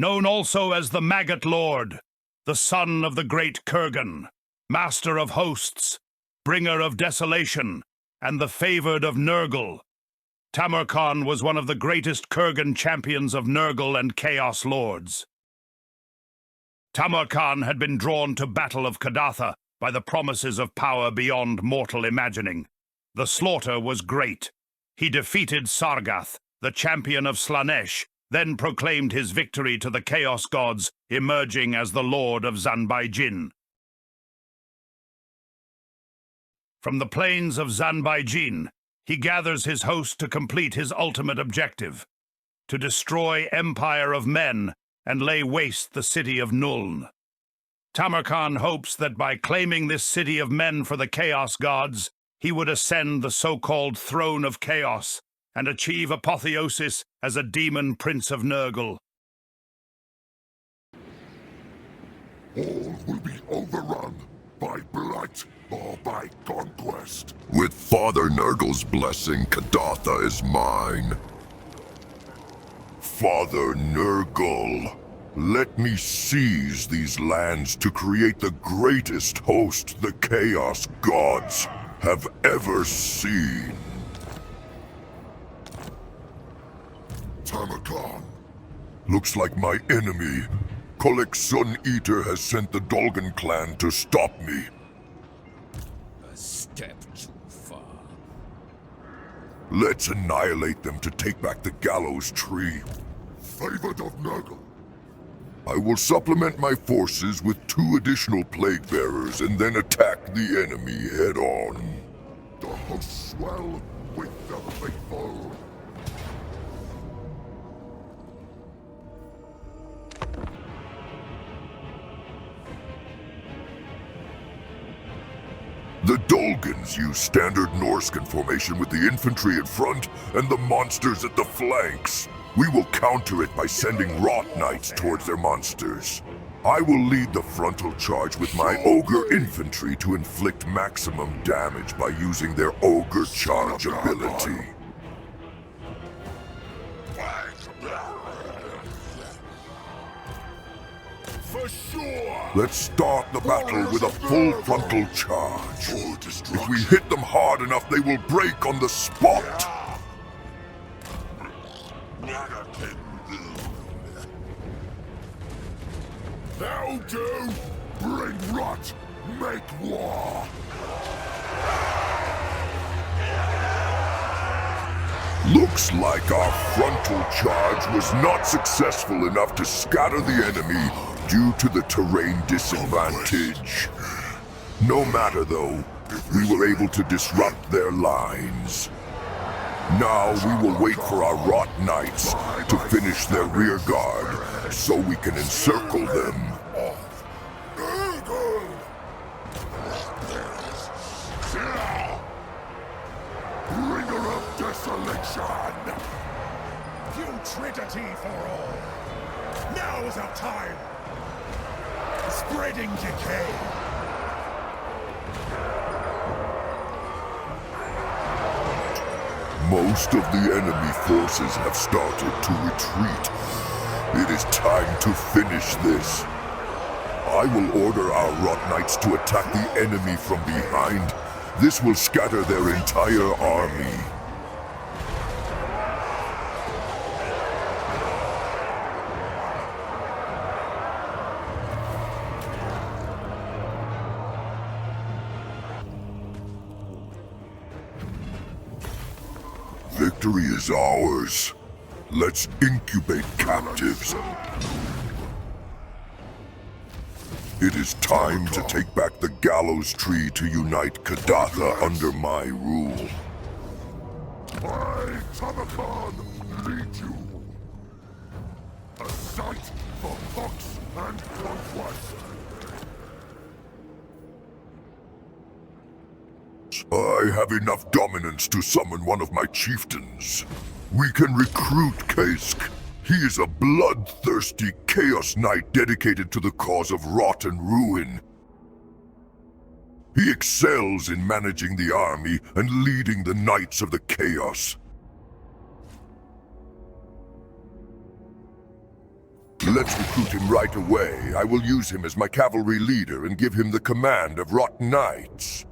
known also as the Maggot Lord, the son of the Great Kurgan, master of hosts, bringer of desolation, and the favored of Nurgle. Tamurkhan was one of the greatest Kurgan champions of Nurgle and Chaos Lords. Tamurkhan had been drawn to Battle of Kadatha by the promises of power beyond mortal imagining. The slaughter was great. He defeated Sargath, the champion of Slaanesh, then proclaimed his victory to the Chaos Gods, emerging as the Lord of Zanbaijin. From the plains of Zanbaijin, he gathers his host to complete his ultimate objective, to destroy Empire of Men and lay waste the city of Nuln. Tamurkhan hopes that by claiming this city of men for the Chaos Gods, he would ascend the so-called Throne of Chaos and achieve apotheosis as a demon prince of Nurgle. All will be overrun by blight or by conquest. With Father Nurgle's blessing, Kadatha is mine. Father Nurgle, let me seize these lands to create the greatest host the Chaos Gods have ever seen. Tamurkhan. Looks like my enemy, Kic Sun-eer, has sent the Dolan Clan to stop me. A step too far. Let's annihilate them to take back the gallows tree. Favored of Nurgle. I will supplement my forces with 2 additional plague bearers and then attack the enemy head-on. The hosts swell with the faithful. The Dolgans use standard Norscan formation with the infantry in front and the monsters at the flanks. We will counter it by sending Rot Knights towards their monsters. I will lead the frontal charge with my Ogre infantry to inflict maximum damage by using their Ogre charge ability. For sure! Let's start the battle with a full frontal charge. If we hit them hard enough, they will break on the spot. That'll do! Bring rot! Make war! Looks like our frontal charge was not successful enough to scatter the enemy due to the terrain disadvantage. No matter though, we were able to disrupt their lines. Now we will wait for our Rot Knights to finish their rear guard so we can encircle them. Bringer of Desolation! Putridity for all! Now is our time! Spreading decay! Most of the enemy forces have started to retreat. It is time to finish this. I will order our Rot Knights to attack the enemy from behind. This will scatter their entire army. Victory is ours. Let's incubate captives. It is time to take back the gallows tree to unite Kadatha under my rule. I, Tamurkhan, lead you. A sight for fox and conquest. I have enough dominance to summon one of my chieftains. We can recruit Kic. He is a bloodthirsty Chaos Knight dedicated to the cause of rot and ruin. He excels in managing the army and leading the Knights of the Chaos. Let's recruit him right away. I will use him as my cavalry leader and give him the command of Rotten Knights.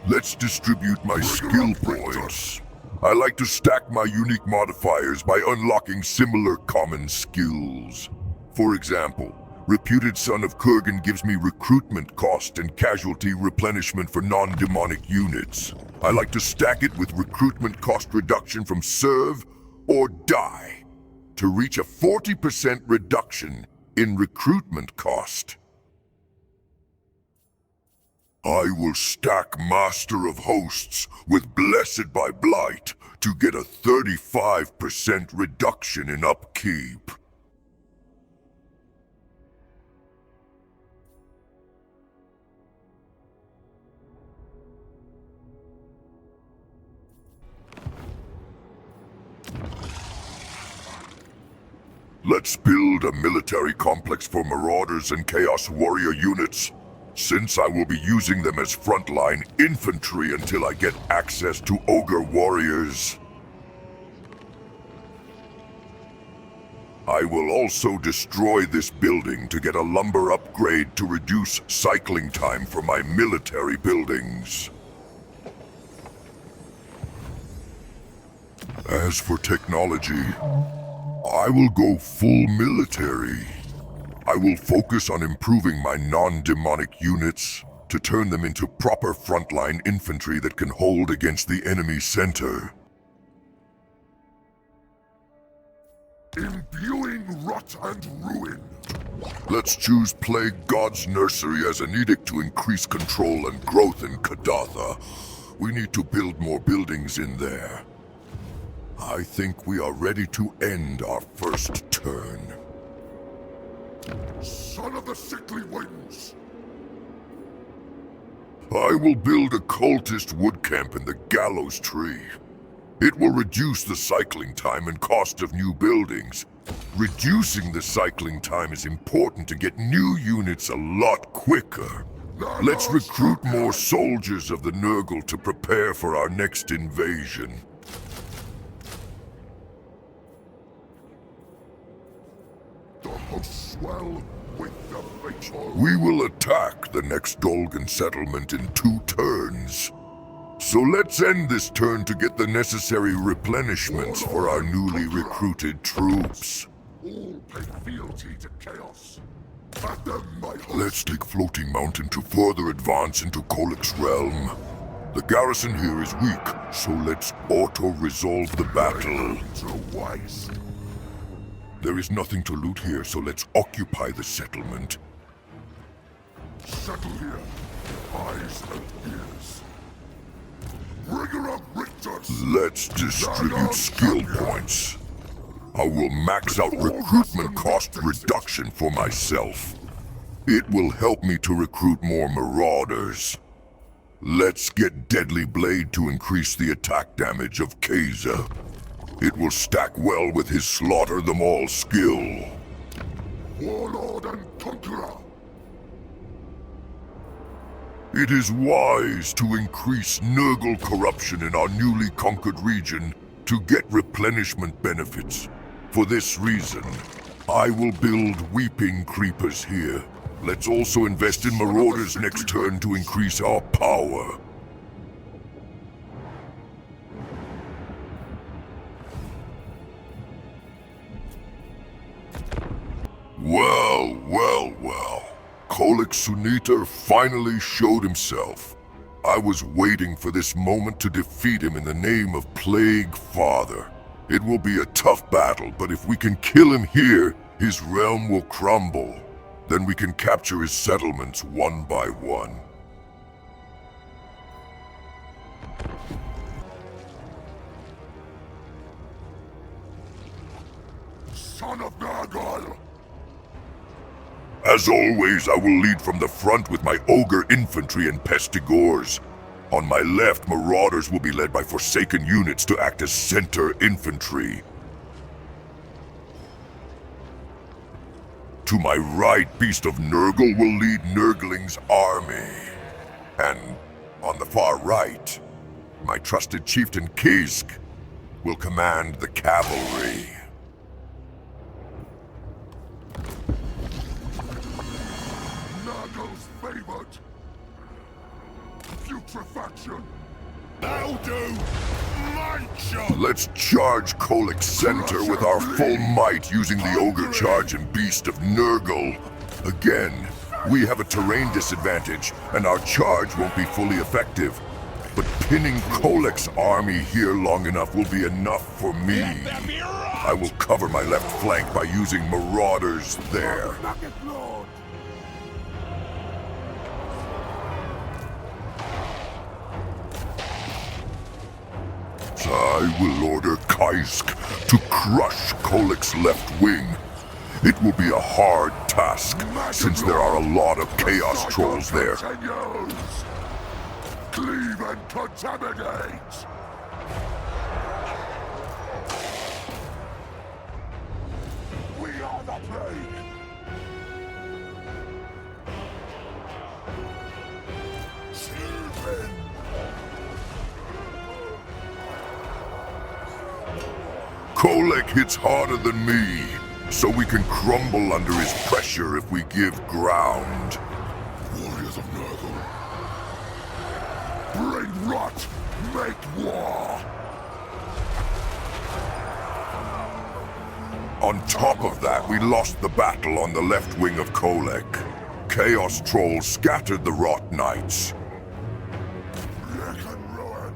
Let's distribute my skill points. I like to stack my unique modifiers by unlocking similar common skills. For example, Reputed Son of Kurgan gives me recruitment cost and casualty replenishment for non-demonic units. I like to stack it with recruitment cost reduction from serve or die to reach a 40% reduction in recruitment cost. I will stack Master of Hosts with Blessed by Blight to get a 35% reduction in upkeep. Let's build a military complex for Marauders and Chaos Warrior units, since I will be using them as frontline infantry until I get access to Ogre Warriors. I will also destroy this building to get a lumber upgrade to reduce cycling time for my military buildings. As for technology, I will go full military. I will focus on improving my non-demonic units to turn them into proper frontline infantry that can hold against the enemy center. Imbuing rot and ruin. Let's choose Plague God's Nursery as an edict to increase control and growth in Kadatha. We need to build more buildings in there. I think we are ready to end our first turn. Son of the sickly winds. I will build a cultist wood camp in the Gallows Tree. It will reduce the cycling time and cost of new buildings. Reducing the cycling time is important to get new units a lot quicker. Let's recruit more soldiers of the Nurgle to prepare for our next invasion. The hosts swell with the faithful. We will attack the next Dolgan settlement in 2 turns. So let's end this turn to get the necessary replenishments for our newly recruited troops. All pay fealty to chaos. At them, my host. Let's take Floating Mountain to further advance into Kolik's realm. The garrison here is weak, so let's auto-resolve the battle. So wise. There is nothing to loot here, so let's occupy the settlement. Settle here. Eyes and ears. Bringer of Richters. Let's distribute skill points. I will max out recruitment cost reduction for myself. It will help me to recruit more Marauders. Let's get Deadly Blade to increase the attack damage of Keza. It will stack well with his Slaughter Them All skill. Warlord and Conqueror. It is wise to increase Nurgle corruption in our newly conquered region to get replenishment benefits. For this reason, I will build Weeping Creepers here. Let's also invest in Marauders next turn to increase our power. Well, well, well. Kic Sun-eer finally showed himself. I was waiting for this moment to defeat him in the name of Plague Father. It will be a tough battle, but if we can kill him here, his realm will crumble. Then we can capture his settlements one by one. Son of Nurgle. As always, I will lead from the front with my Ogre infantry and Pestigores. On my left, Marauders will be led by Forsaken units to act as center infantry. To my right, Beast of Nurgle will lead Nurgling's army. And on the far right, my trusted chieftain Kic will command the cavalry. Nurgle's favored. Putrefaction. That'll do! Might shot! Let's charge Kolik's center with our full might using the Ogre Charge and Beast of Nurgle. Again, we have a terrain disadvantage, and our charge won't be fully effective. But pinning Kolik's army here long enough will be enough for me. I will cover my left flank by using marauders there. Maggot Lord. I will order Kic to crush Kolik's left wing. It will be a hard task, since there are a lot of Chaos Trolls there. Continues. Cleave and contaminate! We are the plague! Sleep in! Kolik hits harder than me, so we can crumble under his pressure if we give ground. Warriors of Nurgle. Bring rot, make war! On top of that, we lost the battle on the left wing of Kolik. Chaos Trolls scattered the Rot Knights. Wreck and ruin!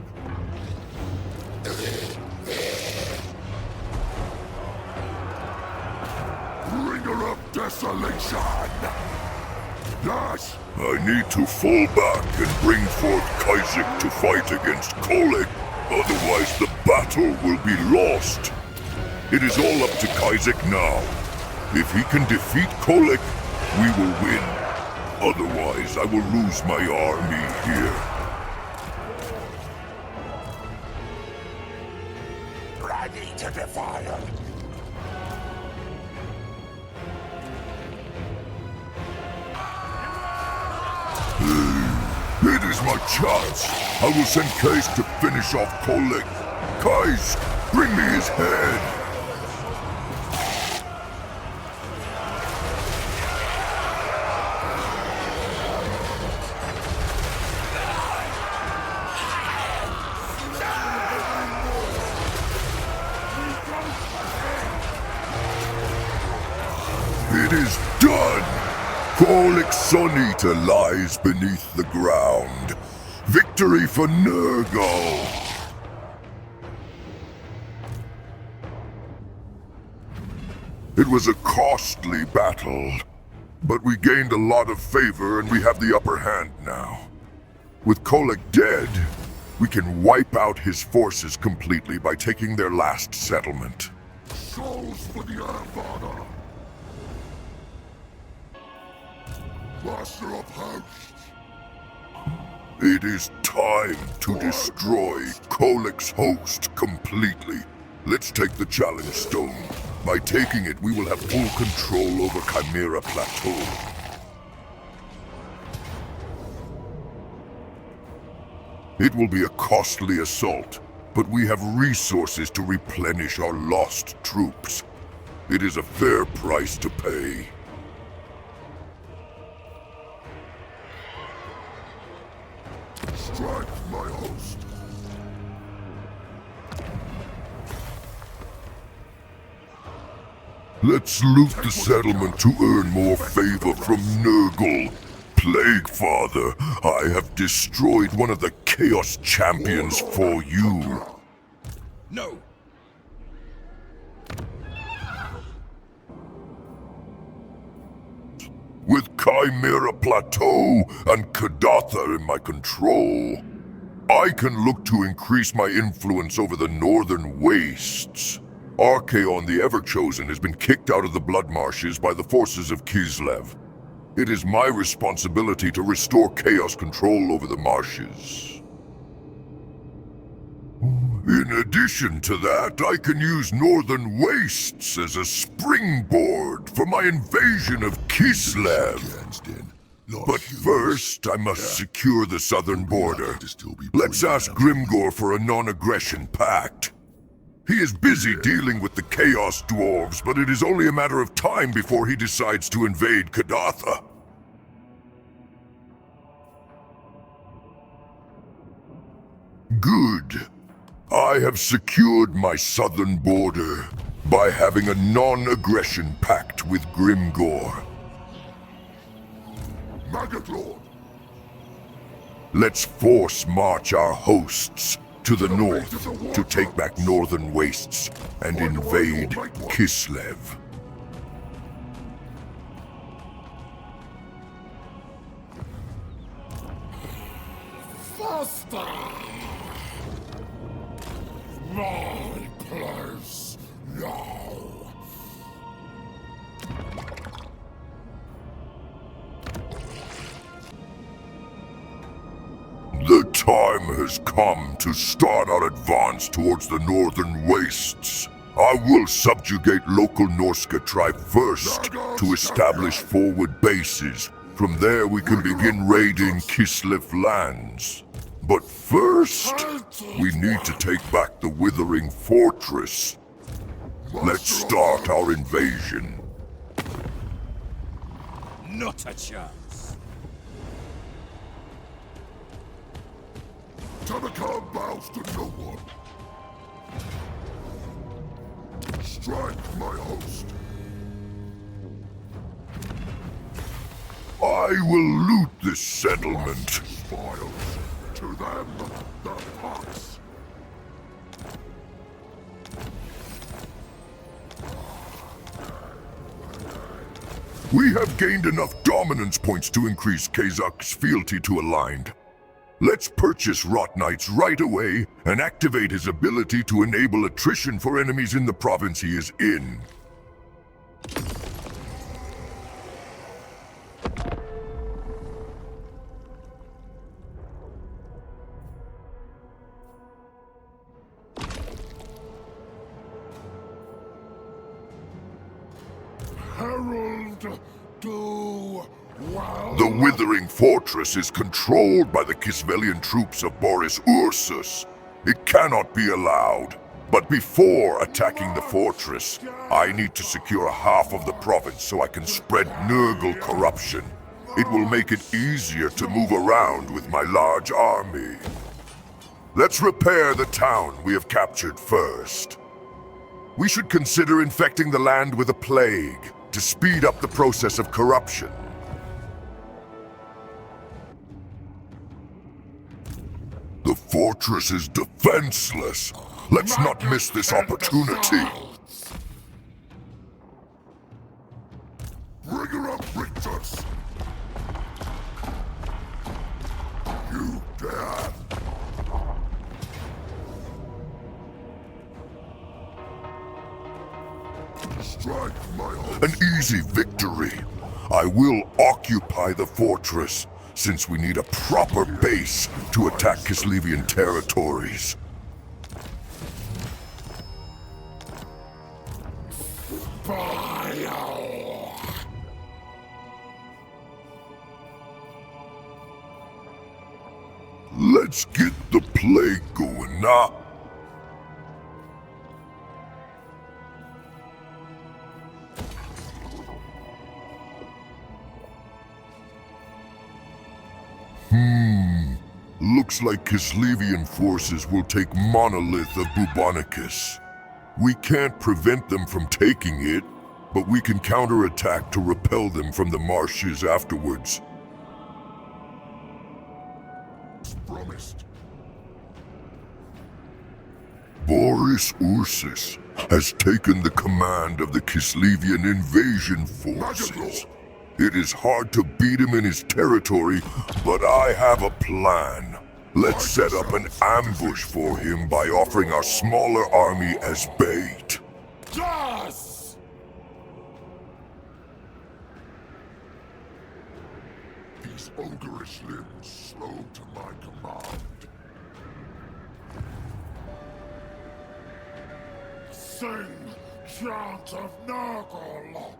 Bringer of Desolation! Yes! I need to fall back and bring forth Kic to fight against Kolik. Otherwise, the battle will be lost. It is all up to Kic now. If he can defeat Kolik, we will win. Otherwise, I will lose my army here. Ready to defile! It is my chance. I will send Kic to finish off Kolik. Kic, bring me his head. It is done! Kic Sun-eer lies beneath the ground. Victory for Nurgle! It was a costly battle, but we gained a lot of favor and we have the upper hand now. With Kolik dead, we can wipe out his forces completely by taking their last settlement. Souls for the Earthfather! Master of Hosts! It is time to destroy Kolik's host completely. Let's take the challenge stone. By taking it, we will have full control over Chimera Plateau. It will be a costly assault, but we have resources to replenish our lost troops. It is a fair price to pay. Strike, my host! Let's loot the settlement to earn more favor from Nurgle. Plague Father, I have destroyed one of the Chaos Champions for you. No! With Chimera Plateau and Kadathar in my control, I can look to increase my influence over the northern wastes. Archaon the Everchosen has been kicked out of the Blood Marshes by the forces of Kislev. It is my responsibility to restore chaos control over the marshes. In addition to that, I can use Northern Wastes as a springboard for my invasion of Kislev. But first, I must secure the southern border. Let's ask Grimgor for a non-aggression pact. He is busy dealing with the Chaos Dwarves, but it is only a matter of time before he decides to invade Kadatha. Good. I have secured my southern border by having a non-aggression pact with Grimgor. Maggot Lord! Let's force march our hosts to the north to take back northern wastes and invade Kislev. Faster! My place now! The time has come to start our advance towards the northern wastes. I will subjugate local Norska tribe first to establish forward bases. From there we can begin raiding Kislev lands. But first, we need to take back the Withering Fortress. Let's start our invasion. Not a chance. Tamurkhan bows to no one. Strike, my host. I will loot this settlement. Spoils. To them, the pox. We have gained enough dominance points to increase Kazak's fealty to Aligned. Let's purchase Rot Knights right away and activate his ability to enable attrition for enemies in the province he is in. Herald, do well. The Withering Fortress is controlled by the Kisvelian troops of Boris Ursus. It cannot be allowed. But before attacking the fortress, I need to secure half of the province so I can spread Nurgle corruption. It will make it easier to move around with my large army. Let's repair the town we have captured first. We should consider infecting the land with a plague to speed up the process of corruption. The fortress is defenseless. Let's not miss this opportunity. Bring her up, Rictus! You dare! Strike, my host. An easy victory. I will occupy the fortress, since we need a proper base to attack Kislevian territories. Fire! Let's get the plague going now. Looks like Kislevian forces will take Monolith of Bubonicus. We can't prevent them from taking it, but we can counterattack to repel them from the marshes afterwards. Promised. Boris Ursus has taken the command of the Kislevian invasion forces. It is hard to beat him in his territory, but I have a plan. Let's set up an ambush for him by offering our smaller army as bait. Yes! These ogreish limbs slow to my command. Sing, chant of Nurgle!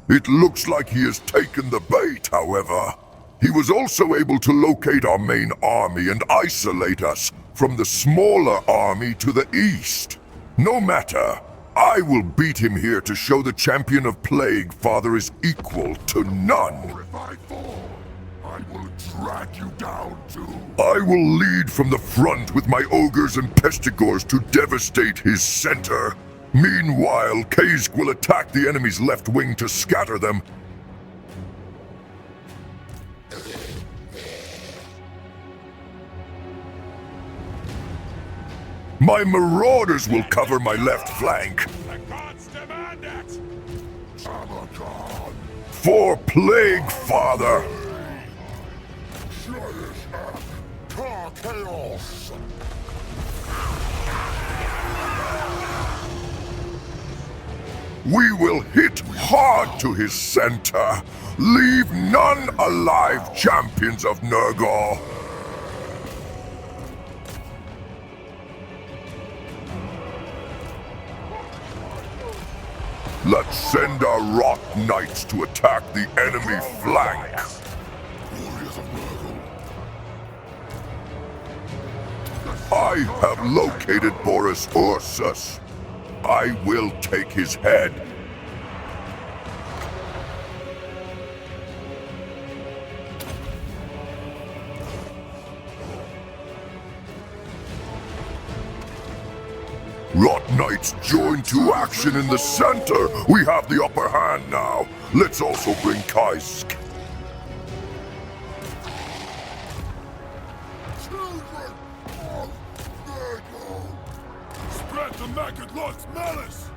It looks like he has taken the bait, however. He was also able to locate our main army and isolate us from the smaller army to the east. No matter. I will beat him here to show the champion of Plague Father is equal to none. If I fall, I will drag you down too. I will lead from the front with my ogres and pestigores to devastate his center. Meanwhile, Kazk will attack the enemy's left wing to scatter them. My marauders will cover my left flank. The gods demand it! Tamurkhan! For Plague Father! Car chaos! We will hit hard to his center. Leave none alive, champions of Nurgle. Let's send our Rot Knights to attack the enemy flank. Warriors of Nurgle! I have located Boris Ursus. I will take his head. Rot Knights join to action in the center. We have the upper hand now. Let's also bring Kazk. Children of Nurgle! Spread the Maggot Lord's malice!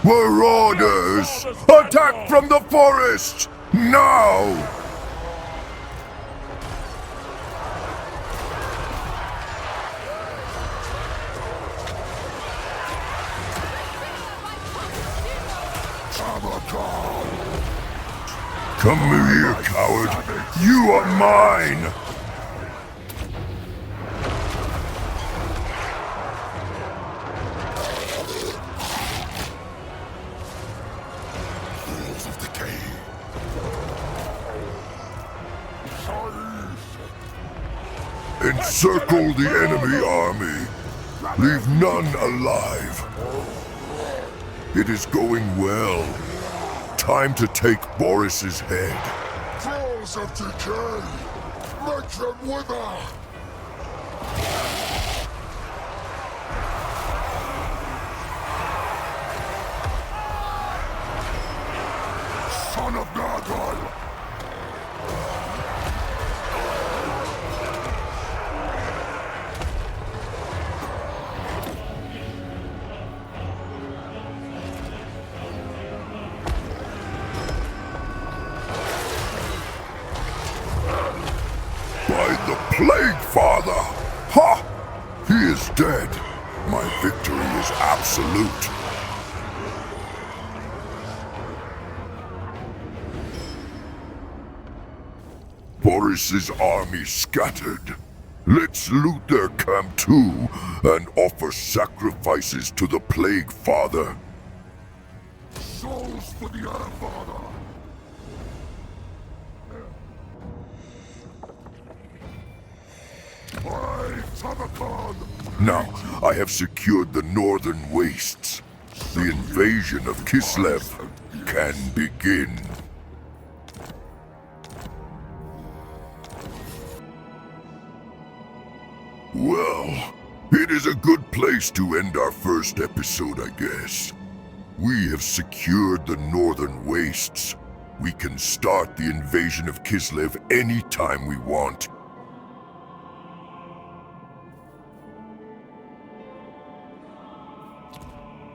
Marauders! Attack from the forest! Now! Tamurkhan! Come here, coward. You are mine! Fools of decay! Encircle the enemy army. Leave none alive. It is going well. Time to take Boris's head. Trolls of decay! Make them wither! Son of Nurgle! By the Plague Father! Ha! He is dead. My victory is absolute. Boris's army scattered. Let's loot their camp too, and offer sacrifices to the Plague Father. Souls for the Earth Father! Brave Tamurkhan! Now, I have secured the northern wastes. The invasion of Kislev can begin. Well, it is a good place to end our first episode, I guess. We have secured the northern wastes. We can start the invasion of Kislev anytime we want.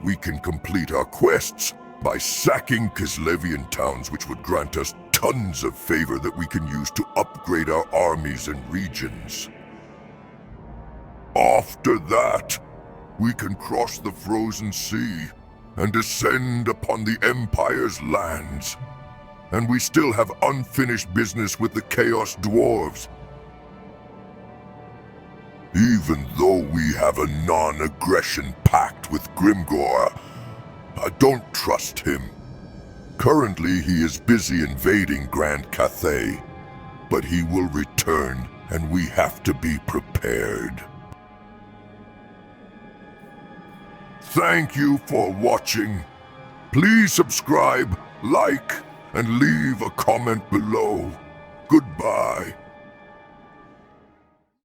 We can complete our quests by sacking Kislevian towns, which would grant us tons of favor that we can use to upgrade our armies and regions. After that, we can cross the frozen sea and descend upon the Empire's lands. And we still have unfinished business with the Chaos Dwarves. Even though we have a non-aggression pact with Grimgor, I don't trust him. Currently, he is busy invading Grand Cathay, but he will return and we have to be prepared. Thank you for watching. Please subscribe, like, and leave a comment below. Goodbye.